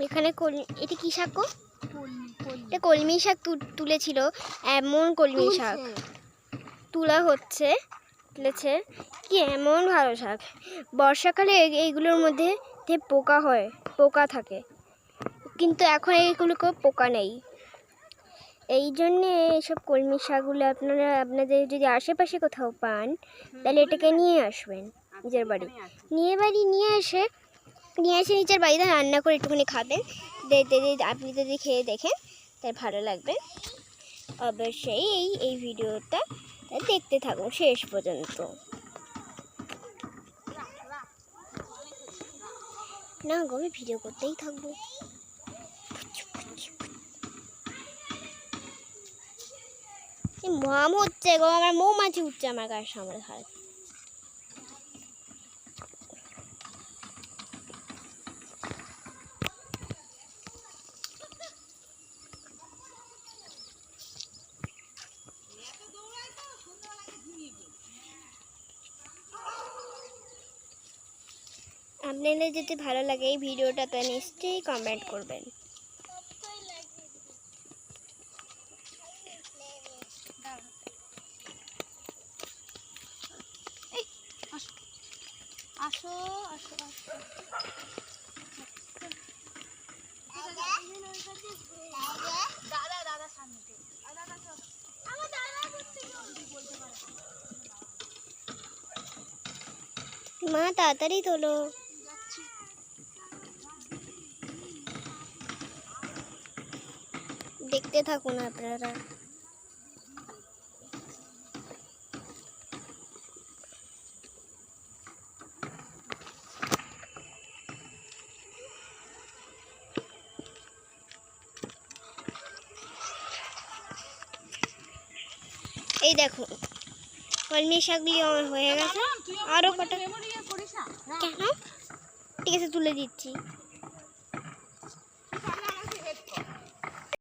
এখানে এটা কি শাক গো? এটা কলমি শাক তুলেছিল, এমন কলমি শাক তুলেছে কি এমন ভালো শাক। বর্ষাকালে এইগুলোর মধ্যে পোকা থাকে, কিন্তু এখন এইগুলোকে পোকা নেই। এই জন্যে এইসব কলমি শাকগুলো আপনাদের যদি আশেপাশে কোথাও পান তাহলে এটাকে নিয়ে আসবেন নিজের বাড়ি, নিয়ে এসে নিজের বাড়িতে রান্না করে একটুখানি খাবেন। আপনি যদি খেয়ে দেখেন তাই ভালো লাগবে। অবশ্যই এই ভিডিওটা দেখতে থাকুন শেষ পর্যন্ত। না গো, আমি ভিডিও করতেই থাকবো। মাম হচ্ছে গো, আমার মৌমাছি উঠছে আমার গায়ের সামনে হাত। আপনাদের যদি ভালো লাগে এই ভিডিওটা তো নিশ্চয়ই কমেন্ট করবেন। আসো আসো আসো দাদা সামনে মা তাড়াতাড়ি তোলো। দেখতে থাকুন আপনারা। এই দেখুন কলমি শাকগুলি আমার হয়ে গেছে, আরো কটা। কেন? ঠিক আছে তুলে দিচ্ছি।